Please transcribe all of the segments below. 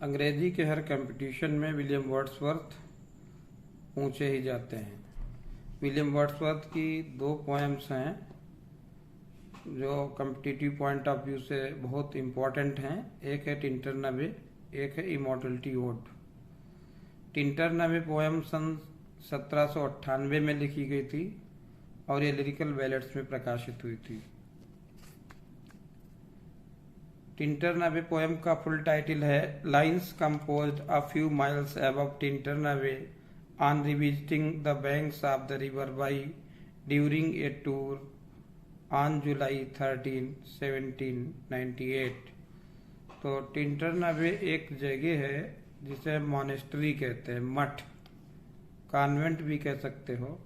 अंग्रेजी के हर कंपटीशन में विलियम वर्ड्सवर्थ ऊंचे ही जाते हैं। विलियम वर्ड्सवर्थ की दो पोएम्स हैं जो कम्पिटिटिव पॉइंट ऑफ व्यू से बहुत इम्पोर्टेंट हैं। एक है टिंटरनबे, एक है इमॉर्टलिटी ओड। टिंटरनबे पोएम सन 1798 में लिखी गई थी और ये लिरिकल बैलेट्स में प्रकाशित हुई थी। टिंटरनबे पोएम का फुल टाइटल है lines composed a few miles above Tintern Abbey on revisiting the banks of the river Wye during a tour on July 13, 1798। तो टिंटरनबे एक जगह है जिसे मॉनेस्ट्री कहते हैं, मठ, कॉन्वेंट भी कह सकते हो।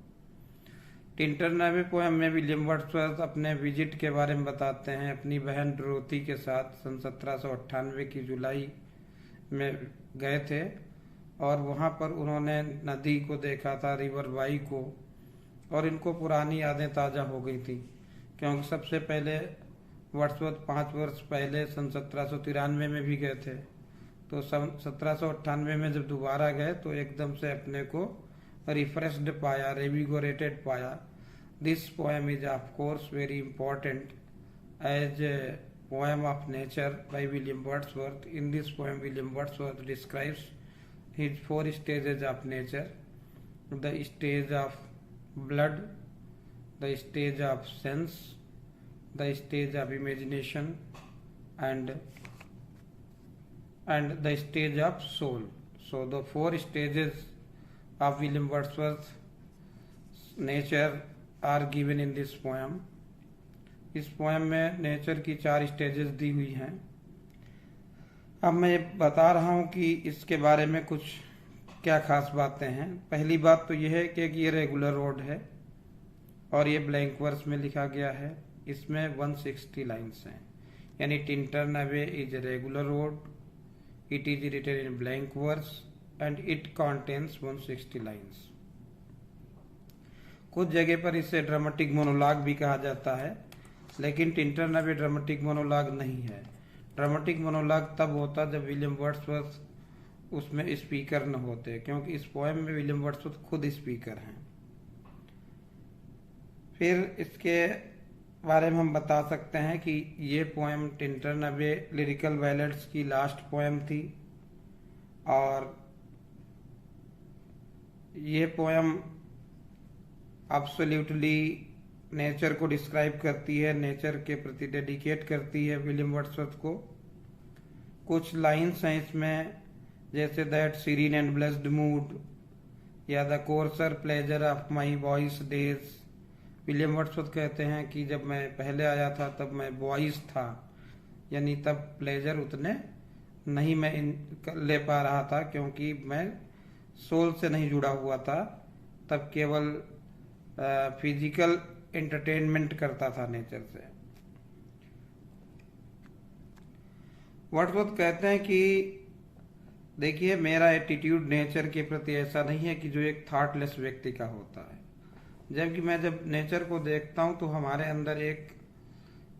टिंटरनबे पोएम में विलियम वर्ड्सवर्थ अपने विजिट के बारे में बताते हैं। अपनी बहन डोरोथी के साथ सन 1798 की जुलाई में गए थे और वहाँ पर उन्होंने नदी को देखा था, रिवर बाई को, और इनको पुरानी यादें ताज़ा हो गई थी क्योंकि सबसे पहले वर्ड्सवर्थ 5 वर्ष पहले सन 1793 में भी गए थे। तो सन 1798 में जब दोबारा गए तो एकदम से अपने को रिफ्रेश्ड पाया, रेविगोरेटेड पाया। This poem is of course very important as a poem of nature by William Wordsworth. In this poem William Wordsworth describes his 4 stages of nature: the stage of blood, the stage of sense, the stage of imagination, and the stage of soul. So the 4 stages of William Wordsworth's nature are given in this poem. इस poem में nature की 4 stages दी हुई हैं। अब मैं ये बता रहा हूँ कि इसके बारे में कुछ क्या खास बातें हैं। पहली बात तो यह है कि ये रेगुलर रोड है और ये ब्लैंक वर्स में लिखा गया है। इसमें 160 लाइन्स हैं, यानी Tintern Abbey is a regular road, it is written in blank verse and it contains 160 lines. कुछ जगह पर इसे ड्रामेटिक मोनोलॉग भी कहा जाता है, लेकिन टिंटरनबे ड्रामेटिक मोनोलॉग नहीं है। ड्रामेटिक मोनोलॉग तब होता जब विलियम वर्ड्सवर्थ उसमें स्पीकर न होते, क्योंकि इस पोएम में विलियम वर्ड्सवर्थ खुद स्पीकर हैं। फिर इसके बारे में हम बता सकते हैं कि ये पोएम टिंटरनबे लिरिकल बैलेट्स की लास्ट पोएम थी और ये पोएम एब्सोल्युटली नेचर को डिस्क्राइब करती है, नेचर के प्रति डेडिकेट करती है विलियम वर्ड्सवर्थ को। कुछ लाइन्स हैं इसमें, जैसे that serene and blessed mood या the coarser pleasure of my boys days. William Wordsworth कहते हैं कि जब मैं पहले आया था तब मैं बॉयज था, यानी तब प्लेजर उतने नहीं मैं ले पा रहा था क्योंकि मैं सोल से नहीं जुड़ा हुआ था, तब केवल फिजिकल एंटरटेनमेंट करता था नेचर से। वर्ड्सवर्थ कहते हैं कि देखिए, मेरा एटीट्यूड नेचर के प्रति ऐसा नहीं है कि जो एक थॉटलेस व्यक्ति का होता है। जब नेचर को देखता हूं तो हमारे अंदर एक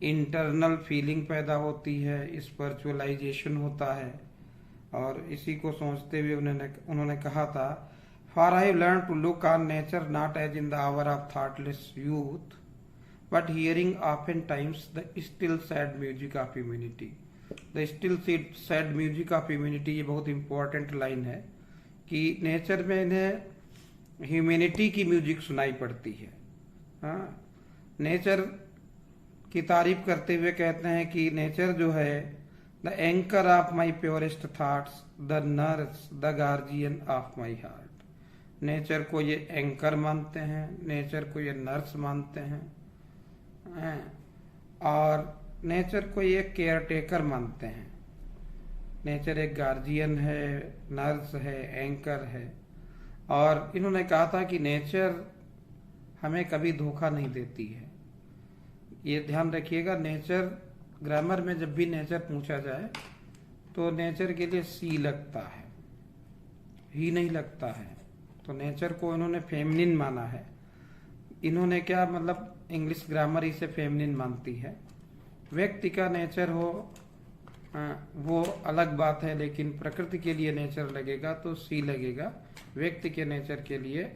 इंटरनल फीलिंग पैदा होती है, स्पिरिचुअलाइजेशन होता है। और इसी को सोचते हुए उन्होंने कहा था, For I have learned to look on nature not as in the hour of thoughtless youth, but hearing oftentimes the still sad music of humanity. The still sad music of humanity ये बहुत important line है कि nature में इन्हें humanity की music सुनाई पड़ती है। हाँ, नेचर की तारीफ करते हुए कहते हैं कि नेचर जो है the anchor of my purest thoughts, the nurse, the guardian of my heart. Nature को ये एंकर मानते हैं, नेचर को ये नर्स मानते हैं और नेचर को ये केयर टेकर मानते हैं। नेचर एक गार्जियन है, नर्स है, एंकर है। और इन्होंने कहा था कि नेचर हमें कभी धोखा नहीं देती है। ये ध्यान रखिएगा, नेचर ग्रामर में जब भी नेचर पूछा जाए तो नेचर के लिए सी लगता है, ही नहीं लगता है। तो नेचर को इन्होंने फेमिनिन माना है। इन्होंने क्या मतलब, इंग्लिश ग्रामर इसे फेमिनिन मानती है। व्यक्ति का नेचर हो वो अलग बात है, लेकिन प्रकृति के लिए नेचर लगेगा तो सी लगेगा। व्यक्ति के नेचर के लिए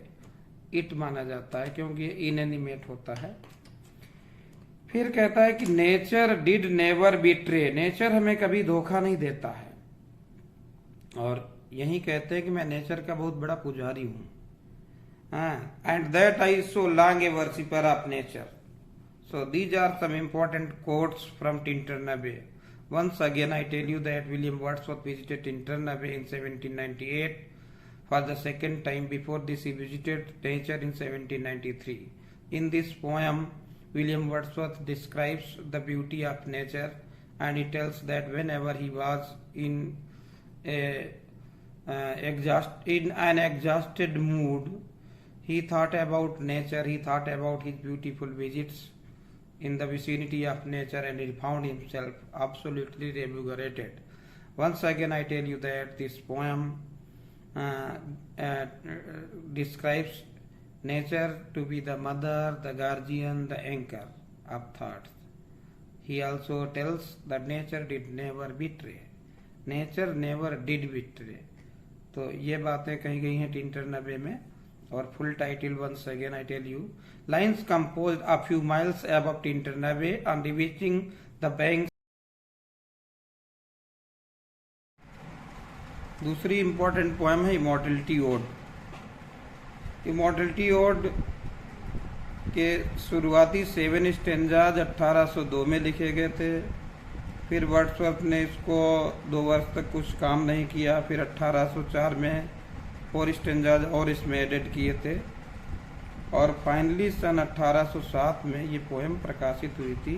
इट माना जाता है, क्योंकि ये इनएनिमेट होता है। फिर कहता है कि nature did never betray, nature हमें कभी धोखा नहीं देता है। और यही कहते हैं कि मैं नेचर का बहुत बड़ा पुजारी हूं, and that I so long a worshipper of nature. So these are some important quotes from Tintern Abbey. Once again, I tell you that William Wordsworth visited Tintern in 1798 for the second time. Before this, he visited nature in 1793. In this poem, William Wordsworth describes the beauty of nature, and he tells that whenever he was in an exhausted mood, he thought about nature, he thought about his beautiful visits in the vicinity of nature, and he found himself absolutely revigorated. Once again, I tell you that this poem describes nature to be the mother, the guardian, the anchor of thoughts. He also tells that nature did never betray. Nature never did betray. तो ये बातें कही गई हैं Tintern Abbey में। और full title once again I tell you, lines composed a few miles above Tintern Abbey on reaching the banks. दूसरी important poem है इमॉर्टलिटी ओड। इमॉर्टलिटी ओड के शुरुआती 7 स्टेंजाज 1802 में लिखे गए थे। फिर वर्ड्सवर्थ ने इसको 2 वर्ष तक कुछ काम नहीं किया। फिर 1804 में 4 स्टेंजाज और इसमें एडेड किए थे, और फाइनली सन 1807 में ये पोएम प्रकाशित हुई थी,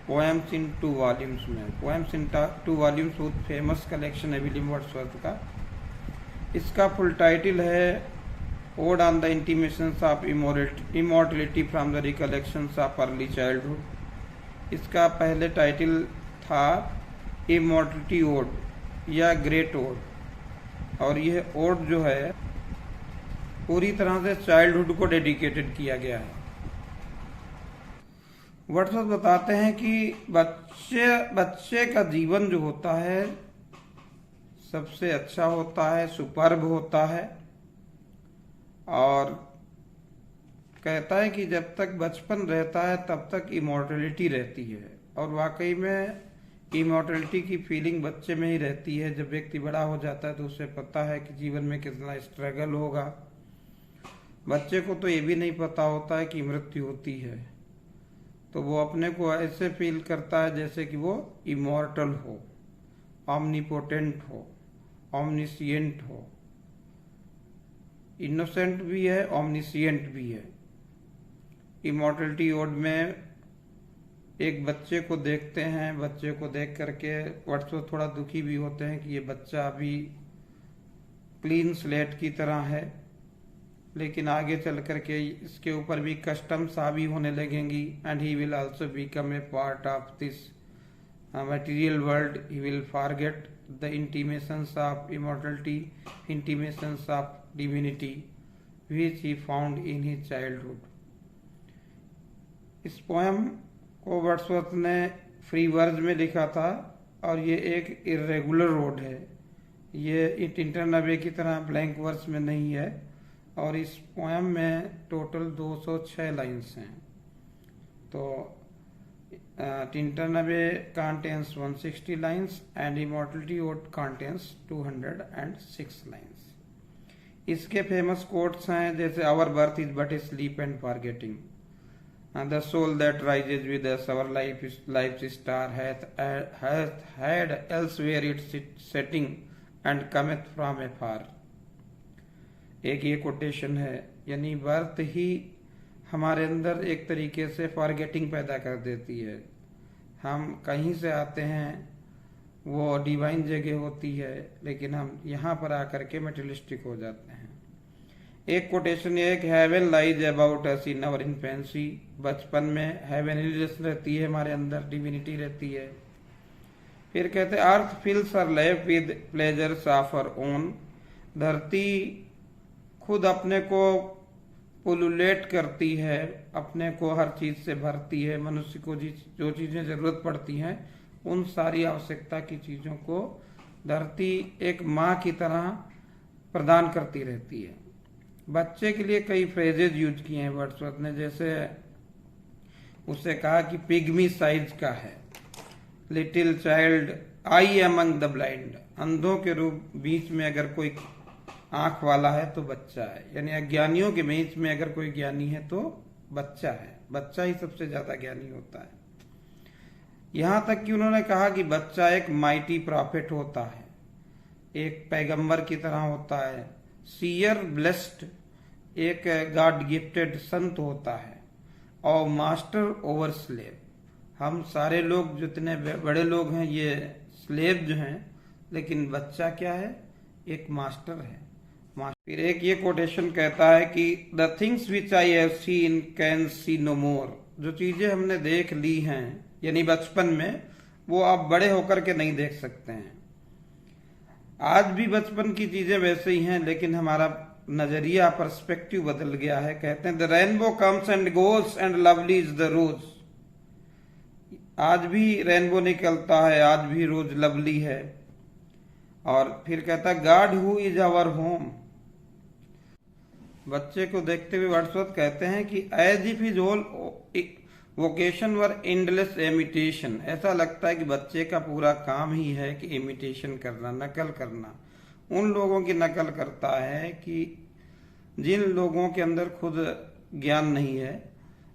पोएम्स इन 2 वॉल्यूम्स में। पोएम्स इन 2 वॉल्यूम्स बहुत फेमस कलेक्शन है विलियम वर्ड्सवर्थ का। इसका फुल टाइटल है odd on the intimations of immortality from the recollections of early childhood. इसका पहले टाइटल था इमॉर्टलिटी ओड या ग्रेट ओड, और यह ओड जो है पूरी तरह से चाइल्डहुड को डेडिकेटेड किया गया है। वर्ड्सवर्थ बताते हैं कि बच्चे का जीवन जो होता है सबसे अच्छा होता है, सुपर्ब होता है, और कहता है कि जब तक बचपन रहता है तब तक इमॉर्टलिटी रहती है। और वाकई में इमॉर्टलिटी की फीलिंग बच्चे में ही रहती है। जब व्यक्ति बड़ा हो जाता है तो उसे पता है कि जीवन में कितना स्ट्रगल होगा। बच्चे को तो ये भी नहीं पता होता है कि मृत्यु होती है, तो वो अपने को ऐसे फील करता है जैसे कि वो इमॉर्टल हो, ऑमनीपोटेंट हो, ऑमनिसिएंट हो। इनोसेंट भी है, ऑमनिसिएंट भी है। इमॉर्टलिटी ओड में एक बच्चे को देखते हैं, बच्चे को देख करके वर्ड्सवर्थ थोड़ा दुखी भी होते हैं कि ये बच्चा अभी क्लीन स्लेट की तरह है, लेकिन आगे चल करके इसके ऊपर भी कस्टम्स हावी होने लगेंगी, and he will also become a part of this material world. He will forget the intimations of immortality, intimations of divinity which he found in his childhood. इस पोएम को वर्ड्सवर्थ ने फ्री वर्ज में लिखा था, और ये एक irregular road है। ये टिंटरनबे की तरह ब्लैंक वर्स में नहीं है, और इस पोएम में टोटल 206 लाइन्स हैं। तो Tintern Abbey contains 160 lines and immortality ode contains 206 lines. इसके फेमस कोट्स हैं जैसे our birth is but a sleep and forgetting, the soul that rises with us, our life's star hath had elsewhere its setting and cometh from afar। एक ये quotation है, यानी birth ही हमारे अंदर एक तरीके से फॉरगेटिंग पैदा कर देती है। हम कहीं से आते हैं, वो डिवाइन जगह होती है, लेकिन हम यहाँ पर आकर के मेटेरियलिस्टिक हो जाते हैं। एक कोटेशन ये है कि heaven lies about us in our infancy. बचपन में हेवनलीनेस रहती है, हमारे अंदर डिविनिटी रहती है। फिर कहते हैं earth fills her life with pleasures of her own. धरती खुद अपने को पुलुलेट करती है, अपने को हर चीज से भरती है। मनुष्य को जो चीजें जरूरत पड़ती हैं उन सारी आवश्यकता की चीजों को धरती एक माँ की तरह प्रदान करती रहती है। बच्चे के लिए कई फ्रेजेज यूज किए हैं वर्ड्सवर्थ ने, जैसे उससे कहा कि पिग्मी साइज का है, little child I among the blind, अंधों के रूप बीच में अगर कोई आंख वाला है तो बच्चा है, यानी अज्ञानियों के बीच में अगर कोई ज्ञानी है तो बच्चा है, बच्चा ही सबसे ज्यादा ज्ञानी होता है। यहां तक कि उन्होंने कहा कि बच्चा एक माइटी प्रॉफिट होता है, एक पैगंबर की तरह होता है, सीयर ब्लेस्ड एक गॉड गिफ्टेड संत होता है, और मास्टर ओवर स्लेव, हम सारे लोग जितने बड़े लोग हैं ये स्लेव जो हैं, लेकिन बच्चा क्या है, एक मास्टर है। फिर एक ये कोटेशन कहता है कि the things which I have seen can see no more, जो चीजें हमने देख ली हैं यानी बचपन में, वो आप बड़े होकर के नहीं देख सकते हैं। आज भी बचपन की चीजें वैसे ही हैं, लेकिन हमारा नजरिया पर्सपेक्टिव बदल गया है। कहते हैं the rainbow comes and goes and lovely is the rose, आज भी रेनबो निकलता है, आज भी रोज लवली है। और फिर कहता है God who is our home, बच्चे को देखते हुए वर्ड्सवर्थ कहते हैं कि as if his whole vocation were endless imitation, ऐसा लगता है कि बच्चे का पूरा काम ही है कि इमिटेशन करना, नकल करना, उन लोगों की नकल करता है कि जिन लोगों के अंदर खुद ज्ञान नहीं है।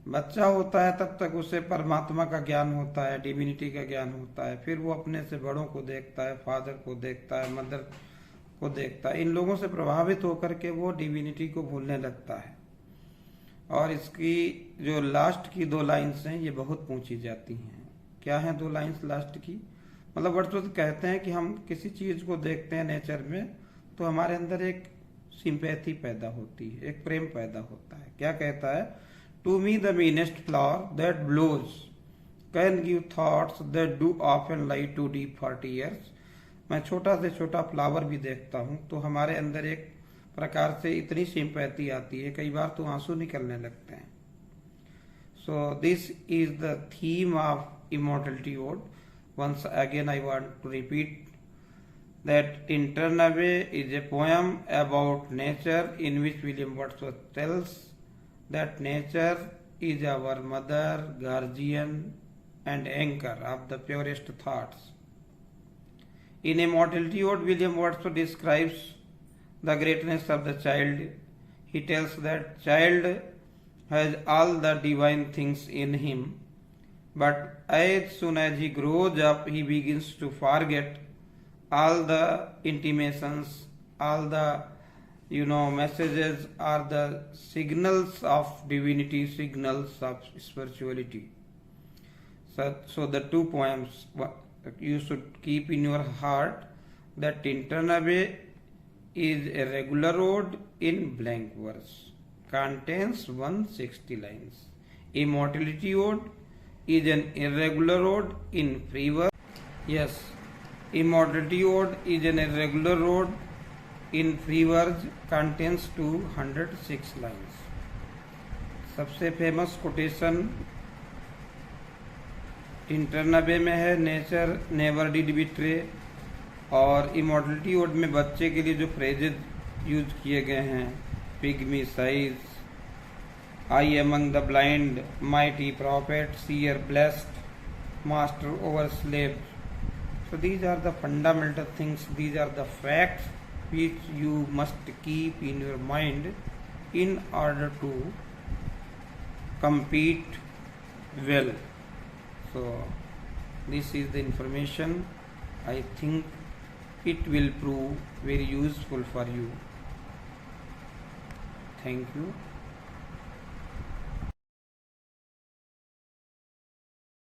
बच्चा होता है तब तक उसे परमात्मा का ज्ञान होता है, डिविनिटी का ज्ञान होता है, फिर वो अपने से बड़ों को देखता है, फादर को देखता है, मदर को देखता है, इन लोगों से प्रभावित होकर के वो डिविनिटी को भूलने लगता है। और इसकी जो लास्ट की 2 लाइन्स हैं ये बहुत पूछी जाती हैं। क्या है 2 लाइन्स लास्ट की? मतलब वर्ड्सवर्थ कहते हैं कि हम किसी चीज को देखते हैं नेचर में तो हमारे अंदर एक सिंपैथी पैदा होती है, एक प्रेम पैदा होता है। क्या कहता है? To me the meanest flower that blows can give thoughts that do often lie too deep for tears, मैं छोटा से छोटा फ्लावर भी देखता हूं तो हमारे अंदर एक प्रकार से इतनी सिंपैथी आती है, कई बार तो आंसू निकलने लगते हैं। So this is the theme of immortality ode. Once again I want to repeat that Internave is a poem about nature in which William Wordsworth tells that nature is our mother, guardian and anchor of the purest thoughts. In Immortality Ode, William Wordsworth describes the greatness of the child. He tells that child has all the divine things in him, but as soon as he grows up, he begins to forget all the intimations, all the messages are the signals of divinity, signals of spirituality. So the 2 poems you should keep in your heart, that Tinternave is a regular ode in blank verse, contains 160 lines. Immortality Ode is an irregular ode in free verse. Yes, Immortality Ode is an irregular ode in free verse, contains 206 lines. सबसे famous quotation इंटरनबे में है, nature never did betray, और immortality odd में बच्चे के लिए जो phrases use किए गए हैं, pygmy size, I among the blind, mighty prophet, seer blessed, master over slave. So these are the fundamental things, these are the facts which you must keep in your mind in order to compete well. So this is the information. I think it will prove very useful for you. Thank you.